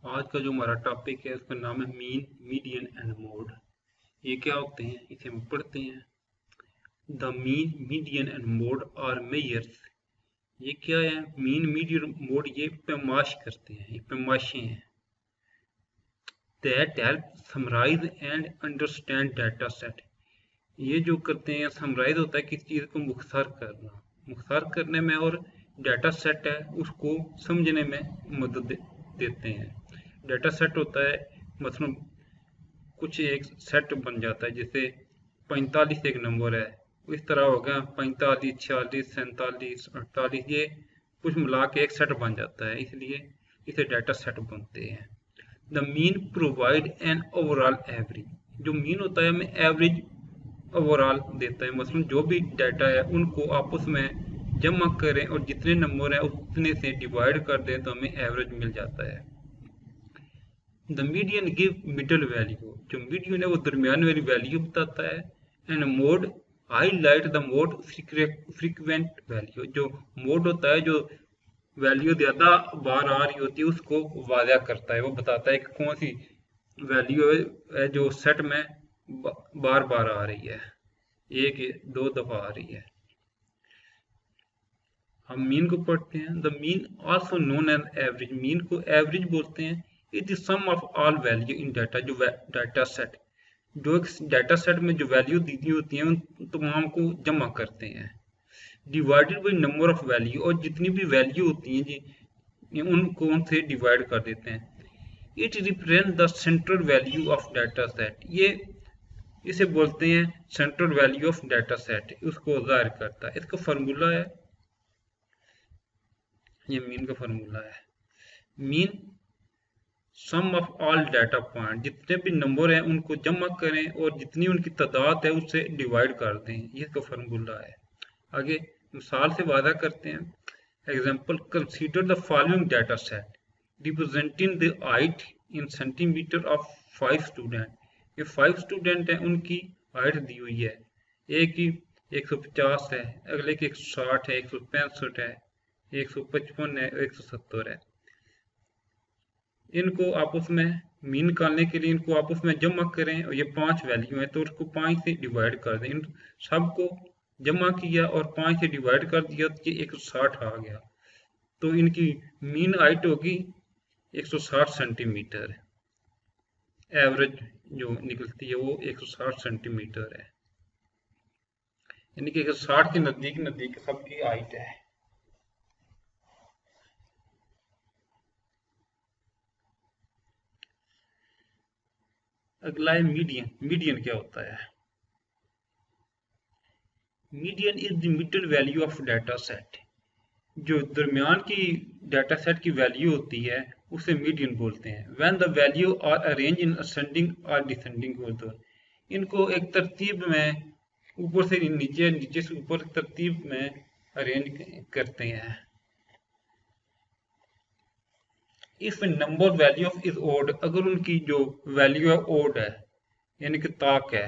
आज का जो हमारा टॉपिक है उसका नाम है मीन, मीडियन एंड मोड। ये क्या होते हैं इसे हम पढ़ते हैं। The mean, median and mode are measures. ये क्या है? मीन, मीडियन, मोड ये पैमाश करते हैं, ये पैमाशें हैं। That help summarize and understand data set. ये जो करते हैं, समराइज होता है किसी चीज़ को मुख्तसर करना, मुख्तसर करने में, और डाटा सेट है उसको समझने में मदद देते हैं। डाटा सेट होता है मतलब कुछ एक सेट बन जाता है, जैसे 45 एक नंबर है, इस तरह हो गया 45, 46, 47, 48, ये कुछ मिला के एक सेट बन जाता है, इसलिए इसे डाटा सेट बनते हैं। The mean provide an overall average. जो मीन होता है हमें एवरेज ओवरऑल देता है, मतलब जो भी डाटा है उनको आपस में जमा करें और जितने नंबर हैं उतने से डिवाइड कर दें तो हमें एवरेज मिल जाता है। The median give middle value. जो मीडियन है वो दरमियान वाली वैल्यू बताता है। And mode highlight the mode frequent value. जो मोड होता है, जो वैल्यू ज्यादा बार आ रही होती है उसको वाज़ा करता है, वो बताता है कि कौन सी वैल्यू है जो सेट में बार बार आ रही है, एक दो दफा आ रही है। हम मीन को पढ़ते हैं। The mean also known as average. Mean को एवरेज बोलते हैं। It is sum of all value in data. जो डाटा सेट, जो एक डाटा सेट में जो वैल्यू दी होती है उन तमाम को जमा करते हैं। Divided by number of value, और जितनी भी वैल्यू होती हैं जी ये उनको उनसे डिवाइड कर देते हैं। It represent the central value of data set. ये इसे बोलते हैं central value of data set, उसको जाहिर करता है। इसका फार्मूला है, ये मीन का फार्मूला है। Mean sum of all data point, जितने भी नंबर हैं उनको जमा करें और जितनी उनकी तादाद है उससे डिवाइड कर दें, ये इसका फार्मूला है। आगे मिसाल से वादा करते हैं। Example, consider the following data set representing the height in centimetre of 5 student. ये 5 स्टूडेंट हैं, उनकी हाइट दी हुई है। एक की 150 है, अगले की 160 है, 165 है, 155 है, 170 है। इनको आपस में मीन निकालने के लिए इनको आपस में जमा करें, और ये 5 वैल्यू है तो उसको 5 से डिवाइड कर दें। इन सबको जमा किया और 5 से डिवाइड कर दिया तो ये 160 आ गया। तो इनकी मीन हाइट होगी 160 सेंटीमीटर। एवरेज जो निकलती है वो 160 सेंटीमीटर है, यानी कि 160 के नजदीक नजदीक सबकी हाइट है। अगला है मीडियन। मीडियन क्या होता है? Median is the middle value of data set. जो दरमियान की डाटा सेट की वैल्यू होती है उसे मीडियन बोलते हैं। When the value are arrange in ascending और डिसेंडिंग ऑर्डर। इनको एक तरतीब में ऊपर से नीचे, नीचे से ऊपर तरतीब में अरेंज करते हैं। If number value of is odd, अगर उनकी जो वैल्यू है ओड है यानी कि ताक है।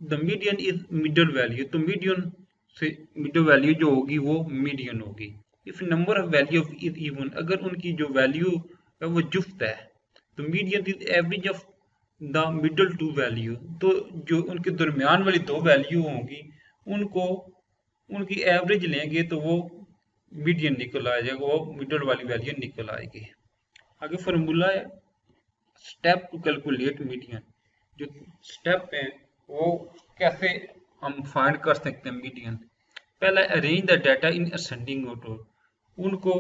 The median is middle value, तो मीडियन से मिडल वैल्यू जो होगी वो मीडियन होगी। If number of value of is even, अगर उनकी जो वैल्यू है वो जुफ्त है, तो median is average of the middle two value. तो जो उनके दरमियान वाली दो वैल्यू होंगी उनको उनकी एवरेज लेंगे तो वो मीडियन निकल आ जाएगा, वो मिडल वाली वैल्यू निकल आएगी। आगे फार्मूला है स्टेप टू कैलकुलेट मीडियन। जो स्टेप है वो कैसे हम फाइंड कर सकते हैं मीडियन। पहला, arrange the data in ascending order. उनको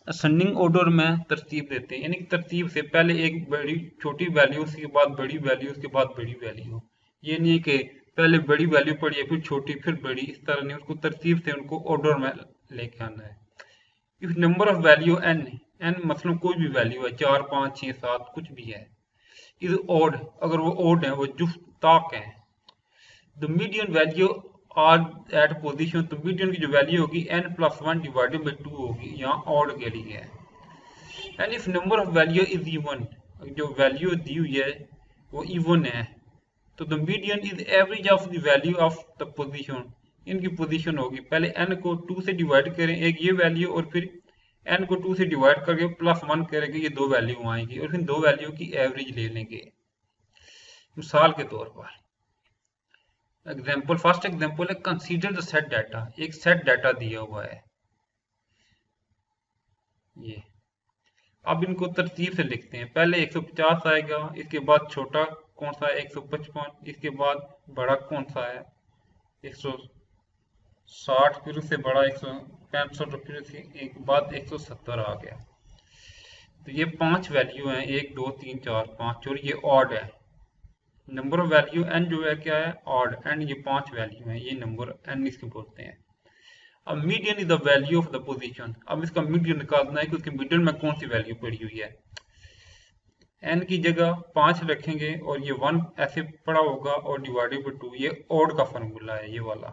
असेंडिंग ऑर्डर में तरतीब देते हैं, यानी तरतीब से पहले एक बड़ी छोटी वैल्यू, उसके बाद बड़ी वैल्यू, उसके बाद बड़ी वैल्यू। ये नहीं है कि पहले बड़ी वैल्यू पड़ी है फिर छोटी फिर बड़ी, इस तरह नहीं, उसको तरतीब से उनको ऑर्डर में लेके आना है। If number of value n, n मतलब कोई भी वैल्यू है, 4, 5, 6, 7 कुछ भी है, इज ओड, अगर वो ओड है, वो जुफ्त ताक है, the median value are at position, तो मीडियन की जो वैल्यू होगी n+1 डिवाइडेड बाई 2 होगी, यहाँ ऑड के लिए है। And if number of value is even, जो वैल्यू दी हुई है वो इवन है, तो the median is average of the value of the position. इनकी पोजीशन होगी, पहले n को 2 से डिवाइड करें, एक ये वैल्यू और फिर n को 2 से डिवाइड करके +1 करेंगे, ये 2 वैल्यू आएंगी और फिर 2 वैल्यू की एवरेज ले लेंगे। मिसाल के तौर पर फर्स्ट एग्जांपल है कंसीडर द सेट डाटा। एक सेट डाटा दिया हुआ है ये। अब इनको तरतीब से लिखते हैं। पहले 150 आएगा, इसके बाद छोटा कौन सा है 155, इसके बाद बड़ा कौन सा है 160, फिर उससे बड़ा 165 और फिर एक बाद 170 आ गया। तो ये 5 वैल्यू हैं, 1 2 3 4 5, और ये ऑड है। नंबर ऑफ वैल्यू n जो है क्या है ऑड, एंड ये 5 वैल्यू हैं, ये नंबर n इसके बोलते हैं। अब median is the value of the position. अब इसका मीडियन निकालना है कि उसके मिडिल में कौन सी वैल्यू पड़ी हुई है। n की जगह 5 रखेंगे और ये 1 ऐसे पड़ा होगा और डिवाइडेड बाय 2। ये ऑड का फार्मूला है, ये वाला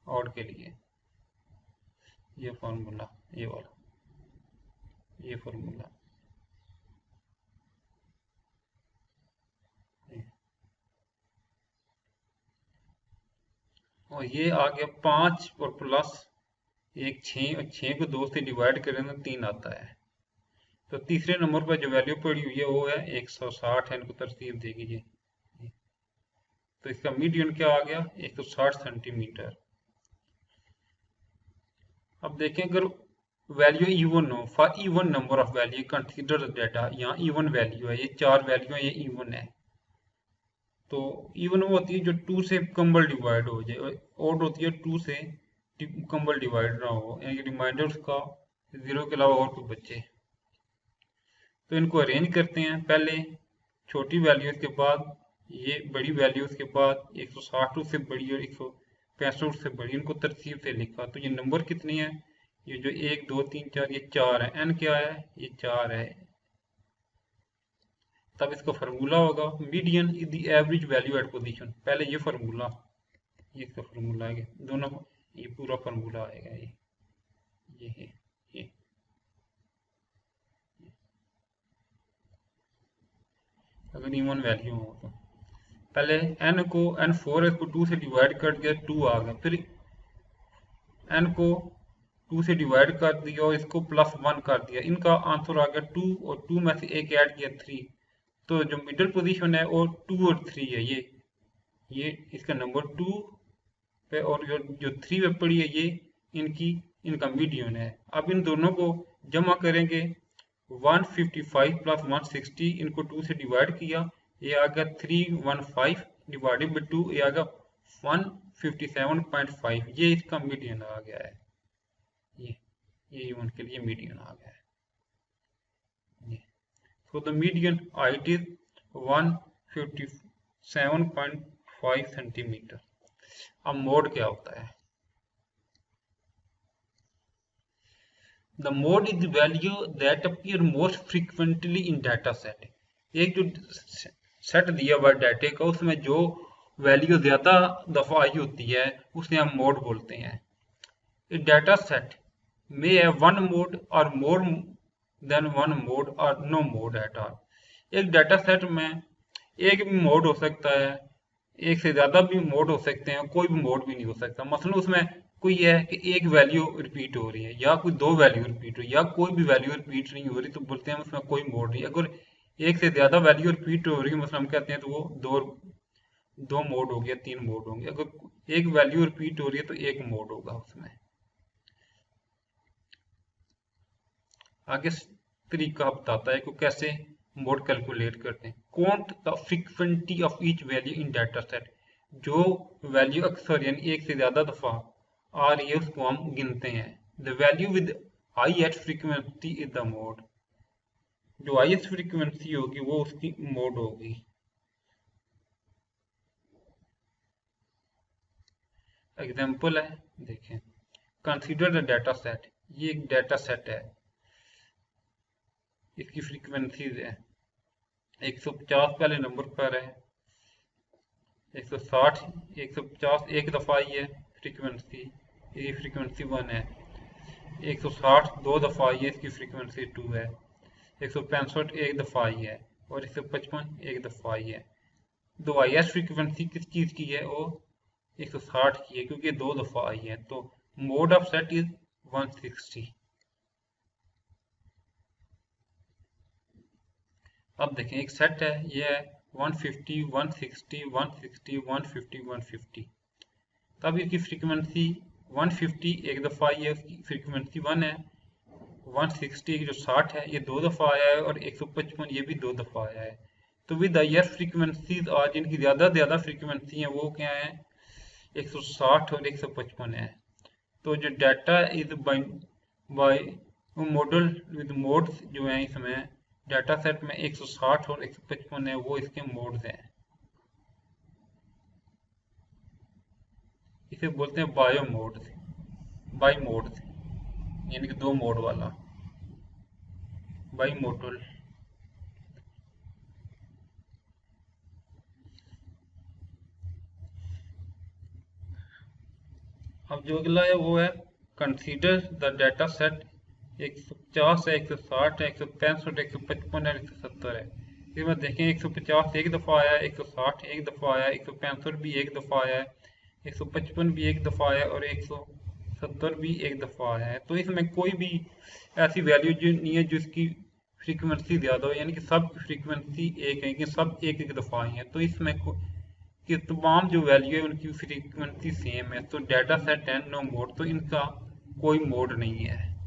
ऑड के लिए ये फार्मूला, ये वाला ये फार्मूला। और ये आ गया 5 और प्लस 1 6, और 6 को 2 से डिवाइड करें तो 3 आता है। तो तीसरे नंबर पर जो वैल्यू पड़ी हुई है वो है 160 है, इनको तरतीब देगी ये। तो इसका मीडियन क्या आ गया 160 सेंटीमीटर। अब देखें अगर वैल्यू इवन हो, for even number of value consider the data. यहाँ इवन वैल्यू है, ये 4 वैल्यू है, ये इवन है। तो इवन वो होती है जो 2 से कम्बल डिवाइड हो जाए, ऑड होती है 2 से कम्बल डिवाइड ना हो, यानी कि रिमाइंडर उसका 0 के अलावा और कोई बचे। तो इनको अरेंज करते हैं। पहले छोटी वैल्यू के बाद ये बड़ी वैल्यू के बाद 160 से बड़ी और 165 से बड़ी, इनको तरतीब से लिखा। तो ये नंबर कितनी है, ये जो 1 2 3 4, ये 4 है। n क्या है, ये 4 है। तब इसका फार्मूला होगा median is the average value at position. पहले ये फार्मूला, ये इसका फार्मूला आएगा, दोनों ये पूरा फार्मूला आएगा। ये अगर इवन वैल्यू हो तो पहले n को n4 है, इसको 2 से डिवाइड कर दिया 2 आ गया। फिर n को 2 से डिवाइड कर दिया और इसको +1 कर दिया, इनका आंसर आ गया 2, और 2 में से एक ऐड किया 3। तो जो मिडिल पोजीशन है वो 2 और 3 है। ये इसका नंबर 2 पे, और जो 3 पे पड़ी है ये इनका मीडियन है। अब इन दोनों को जमा करेंगे, 155 + 160, इनको 2 से डिवाइड किया, ये आ गया 315 डिवाइडेड बाई 2, ये आ गया 157.5। ये इसका मीडियन आ गया है। ये उनके लिए मीडियन आ गया है। So the median height is 157.5 centimetre. अब मोड क्या होता है, the mode is the value that appear most frequently in data set। एक जो सेट दिया हुआ डाटे का, उसमें जो वैल्यू ज्यादा दफा आई होती है उसे हम मोड बोलते हैं। A data set may have one mode or more than one mode or no mode at all। एक डाटा सेट में एक भी मोड हो सकता है, एक से ज्यादा भी मोड हो सकते हैं, कोई भी मोड भी नहीं हो सकता। मसलन उसमें कोई है कि एक वैल्यू रिपीट हो रही है, या कोई 2 वैल्यू रिपीट हो, या कोई भी वैल्यू रिपीट नहीं हो रही, तो बोलते हैं उसमें कोई मोड नहीं। अगर एक से ज्यादा वैल्यू रिपीट हो रही है, मतलब हम कहते हैं तो वो दो मोड हो गया, 3 मोड होंगे। अगर एक वैल्यू रिपीट हो रही है तो एक मोड होगा उसमें। आगे तरीका बताता है कि कैसे मोड कैलकुलेट करते हैं। Count the frequency of each value in data set. जो वैल्यू अक्सर यानी एक से ज्यादा दफा आ रही है उसको हम गिनते हैं। The value with highest frequency is the mode. जो हाईएस्ट फ्रीक्वेंसी होगी वो उसकी मोड होगी। एग्जाम्पल है, देखें, कंसीडर द डाटा सेट। ये एक डाटा सेट है, इसकी फ्रीक्वेंसीज है 150 पहले नंबर पर है, 160 150 एक दफा आई है फ्रीक्वेंसी, ये फ्रीक्वेंसी 1 है। 160 2 दफा आई है, इसकी फ्रीक्वेंसी 2 है। 165 एक दफा आई है, और 155 एक दफा आई है। दो हाईएस्ट फ्रीक्वेंसी किस चीज की है, वो 160 की है, क्योंकि 2 दफा आई है। तो मोड ऑफ सेट इज 160। अब देखें एक सेट है, ये है 150, 160, 160, 150, 150। तब इसकी फ्रीक्वेंसी 150 एक दफ़ा आई है, उसकी फ्रीक्वेंसी 1 है। 160 जो 60 है ये 2 दफ़ा आया है, और 155 ये भी 2 दफ़ा आया है। तो विद हायर फ्रीक्वेंसीज आज इनकी ज़्यादा फ्रीक्वेंसी है, वो क्या है 160 और 155 है। तो जो data is by model with modes जो है, इसमें डाटा सेट में 160 और 155 है, वो इसके मोड्स हैं। इसे बोलते हैं बायो मोड्स, बाई मोड्स, यानी कि 2 मोड वाला, बाई मॉडल। अब जो अगला है वो है कंसीडर द डाटा सेट 150 है, 160 है, 165, 155 है, 170 है। इसमें देखें 150 एक दफ़ा आया है, 160 एक दफ़ा आया है, 165 भी एक दफ़ा आया है, 155 भी एक दफ़ा आया है, और 170 भी एक दफ़ा आया है। तो इसमें कोई भी ऐसी वैल्यू जो नहीं है जिसकी फ्रीक्वेंसी ज़्यादा हो, यानी कि सब फ्रीक्वेंसी एक है कि सब एक एक दफ़ा आई है। तो इसमें कि तमाम जो वैल्यू है उनकी फ्रीक्वेंसी सेम है, तो डाटा सेट है नो मोड, तो इनका कोई मोड नहीं है।